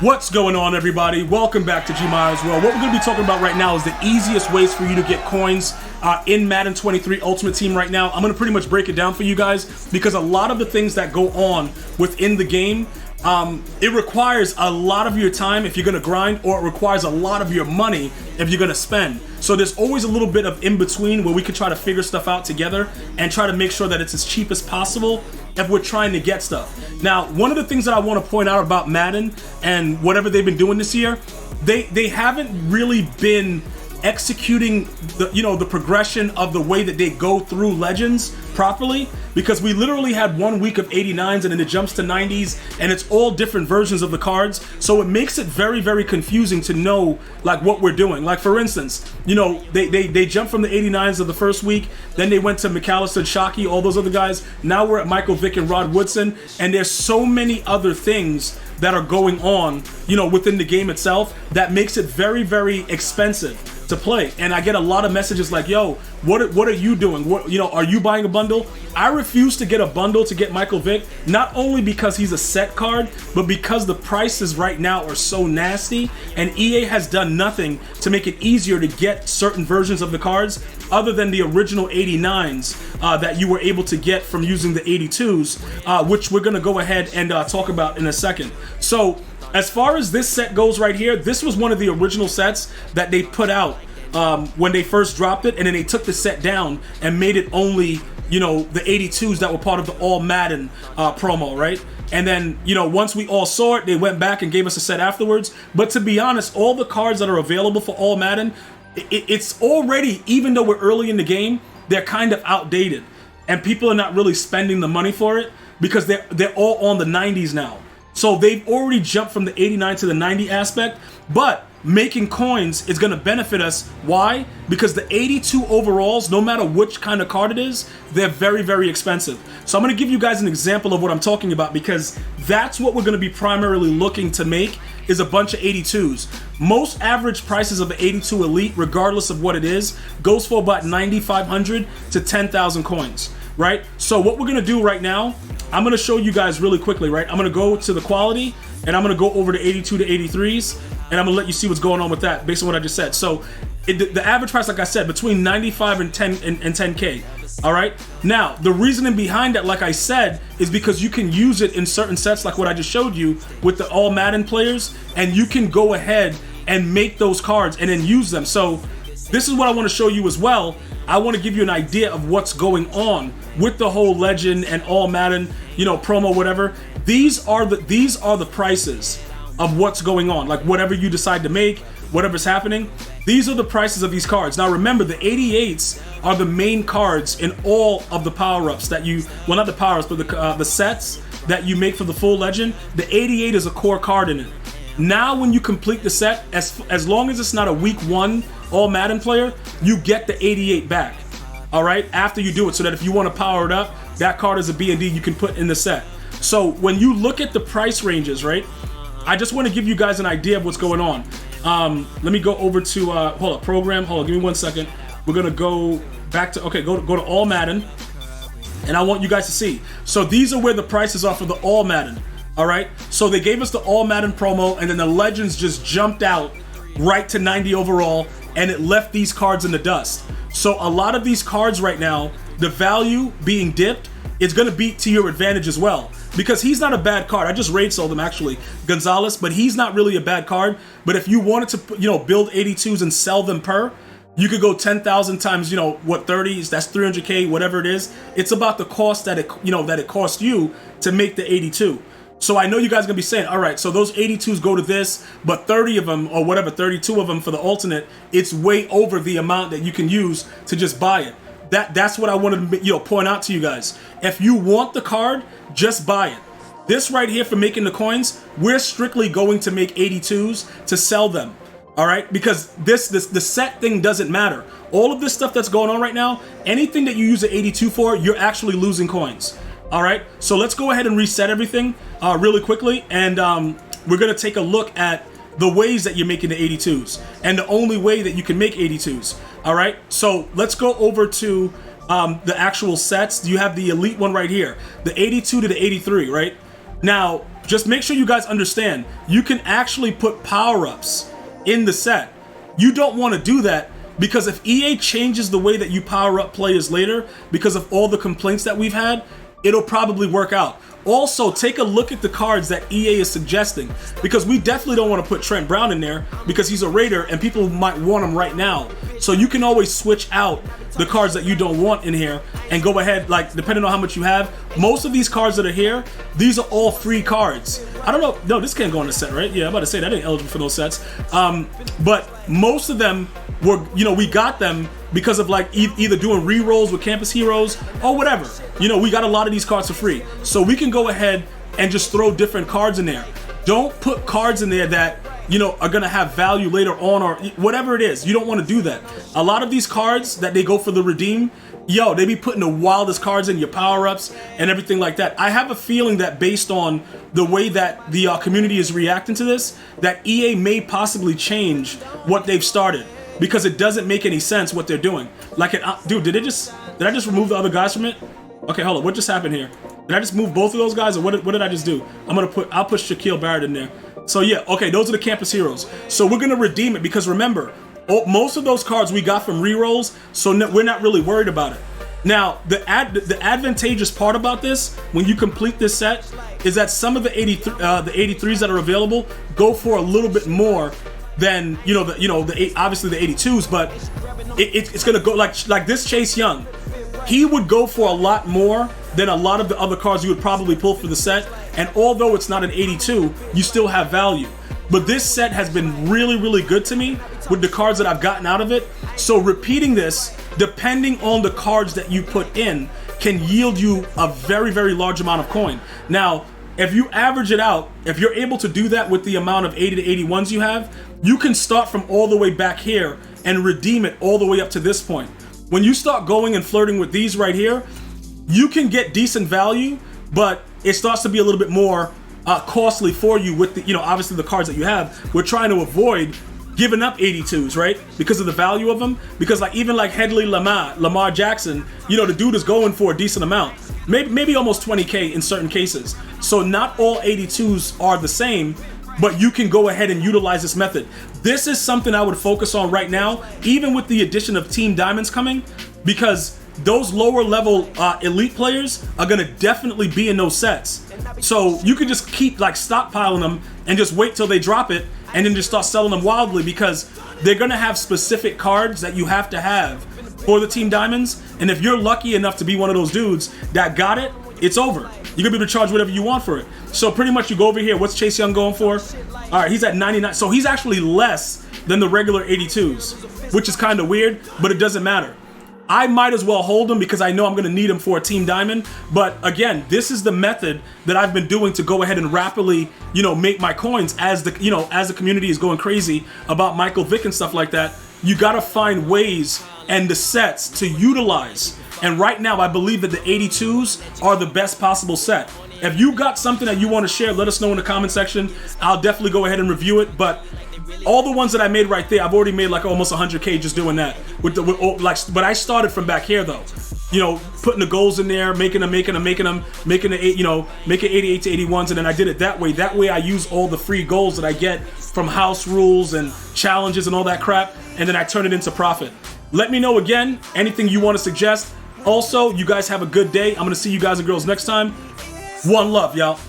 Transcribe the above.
What's going on, everybody? Welcome back to GmiasWorld. What we're going to be talking about right now is the easiest ways for you to get coins in Madden 23 Ultimate Team right now. I'm going to pretty much break it down for you guys because a lot of the things that go on within the game, it requires a lot of your time if you're going to grind, or it requires a lot of your money if you're going to spend. So there's always a little bit of in between where we can try to figure stuff out together and try to make sure that it's as cheap as possible if we're trying to get stuff. Now, one of the things that I want to point out about Madden and whatever they've been doing this year, they haven't really been executing the progression of the way that they go through Legends properly, because we literally had 1 week of 89s and then it jumps to 90s and it's all different versions of the cards, so it makes it very confusing to know like what we're doing. Like for instance, they jumped from the 89s of the first week, then they went to McAllister and Shockey, all those other guys. Now we're at Michael Vick and Rod Woodson, and there's so many other ththings that are going on within the game itself that makes it very expensive to play. And I get a lot of messages like, yo, what are you doing? Are you buying a bundle? I refuse to get a bundle to get Michael Vick, not only because he's a set card, but because the prices right now are so nasty, and EA has done nothing to make it easier to get certain versions of the cards other than the original 89s that you were able to get from using the 82s, which we're gonna go ahead and talk about in a second. So as far as this set goes right here, this was one of the original sets that they put out when they first dropped it, and then they took the set down and made it only, the 82s that were part of the All Madden promo, right? And then, once we all saw it, they went back and gave us a set afterwards. But to be honest, all the cards that are available for All Madden, it's already, even though we're early in the game, they're kind of outdated. And people are not really spending the money for it because they're all on the 90s now. So they've already jumped from the 89 to the 90 aspect, but making coins is going to benefit us. Why? Because the 82 overalls, no matter which kind of card it is, they're very expensive. So I'm going to give you guys an example of what I'm talking about, because that's what we're going to be primarily looking to make, is a bunch of 82s. Most average prices of the 82 Elite, regardless of what it is, goes for about 9,500 to 10,000 coins. Right? So what we're gonna do right now, I'm gonna show you guys really quickly, right? I'm gonna go to the quality, and I'm gonna go over to 82 to 83s, and I'm gonna let you see what's going on with that based on what I just said. So the average price, like I said, between 95 and 10K. All right. Now, the reasoning behind that, like I said, is because you can use it in certain sets, like what I just showed you with the All Madden players, and you can go ahead and make those cards and then use them. So this is what I want to show you as well. I want to give you an idea of what's going on with the whole Legend and All Madden, promo, whatever. These are the prices of what's going on. Like whatever you decide to make, whatever's happening, these are the prices of these cards. Now remember, the 88s are the main cards in all of the power-ups that you, well, not the power-ups, but the sets that you make for the full Legend. The 88 is a core card in it. Now when you complete the set, as long as it's not a week 1 All Madden player, you get the 88 back, all right, after you do it, so that if you want to power it up, that card is a B&D you can put in the set. So when you look at the price ranges, right, I just want to give you guys an idea of what's going on. Let me go over to, hold up, program, hold on, give me 1 second. We're going to go back to, okay, go to All Madden, and I want you guys to see. So these are where the prices are for the All Madden. All right, so they gave us the All Madden promo, and then the Legends just jumped out right to 90 overall, and it left these cards in the dust. So a lot of these cards right now, the value being dipped, is going to be to your advantage as well, because he's not a bad card. I just raid sold him, actually, Gonzalez, but he's not really a bad card. But if you wanted to, build 82s and sell them per, you could go 10,000 times, what, 30s, that's 300K, whatever it is. It's about the cost that it cost you to make the 82. So I know you guys are gonna be saying, all right, so those 82s go to this, but 30 of them, or whatever, 32 of them for the alternate, it's way over the amount that you can use to just buy it. That's what I wanted to point out to you guys. If you want the card, just buy it. This right here for making the coins, we're strictly going to make 82s to sell them. All right, because the set thing doesn't matter. All of this stuff that's going on right now, anything that you use an 82 for, you're actually losing coins. All right, so let's go ahead and reset everything really quickly, and we're gonna take a look at the ways that you're making the 82s and the only way that you can make 82s. All right, so let's go over to the actual sets. You have the Elite one right here, the 82 to the 83, right? Now, just make sure you guys understand, you can actually put power-ups in the set. You don't want to do that because if EA changes the way that you power up players later, because of all the complaints that we've had, it'll probably work out. Also, take a look at the cards that EA is suggesting, because we definitely don't want to put Trent Brown in there because he's a Raider and people might want him right now. So you can always switch out the cards that you don't want in here and go ahead, like, depending on how much you have. Most of these cards that are here, these are all free cards. I don't know, no, this can't go in the set, right? Yeah, I'm about to say that ain't eligible for those sets. But most of them were, you know, we got them because of like either doing re-rolls with Campus Heroes or whatever. You know, we got a lot of these cards for free. So we can go ahead and just throw different cards in there. Don't put cards in there that, you know, are gonna have value later on or whatever it is. You don't want to do that. A lot of these cards that they go for the redeem, yo, they be putting the wildest cards in your power-ups and everything like that. I have a feeling that based on the way that the community is reacting to this, that EA may possibly change what they've started, because it doesn't make any sense what they're doing. Like, dude, did I just remove the other guys from it? Okay, hold on, what just happened here? Did I just move both of those guys, or what did I just do? I'll put Shaquille Barrett in there. So yeah, okay, those are the Campus Heroes. So we're gonna redeem it because remember, most of those cards we got from rerolls, so we're not really worried about it. Now, the advantageous part about this, when you complete this set, is that some of the 83s that are available go for a little bit more than obviously the 82s, but it's gonna go like this Chase Young. He would go for a lot more than a lot of the other cards you would probably pull for the set, and although it's not an 82, you still have value. But this set has been really, really good to me with the cards that I've gotten out of it. So repeating this, depending on the cards that you put in, can yield you a very, very large amount of coin. Now, if you average it out, if you're able to do that with the amount of 80 to 81s you have, you can start from all the way back here and redeem it all the way up to this point. When you start going and flirting with these right here, you can get decent value, but it starts to be a little bit more costly for you with the, obviously the cards that you have. We're trying to avoid giving up 82s, right? Because of the value of them. Because even like Headley Lamar Jackson, the dude is going for a decent amount. Maybe almost 20K in certain cases. So not all 82s are the same, but you can go ahead and utilize this method. This is something I would focus on right now, even with the addition of Team Diamonds coming, because those lower level elite players are gonna definitely be in those sets. So you can just keep stockpiling them and just wait till they drop it and then just start selling them wildly, because they're gonna have specific cards that you have to have for the Team Diamonds. And if you're lucky enough to be one of those dudes that got it, it's over. You're gonna be able to charge whatever you want for it. So pretty much you go over here, what's Chase Young going for? All right, he's at 99. So he's actually less than the regular 82s, which is kind of weird, but it doesn't matter. I might as well hold him because I know I'm gonna need him for a Team Diamond. But again, this is the method that I've been doing to go ahead and rapidly, make my coins as the community is going crazy about Michael Vick and stuff like that. You gotta find ways and the sets to utilize. And right now, I believe that the 82s are the best possible set. If you got something that you want to share, let us know in the comment section. I'll definitely go ahead and review it. But all the ones that I made right there, I've already made almost 100K just doing that. But I started from back here though. Putting the goals in there, making the 88 to 81s, and then I did it that way. That way I use all the free goals that I get from house rules and challenges and all that crap, and then I turn it into profit. Let me know again, anything you want to suggest. Also, you guys have a good day. I'm going to see you guys and girls next time. One love, y'all.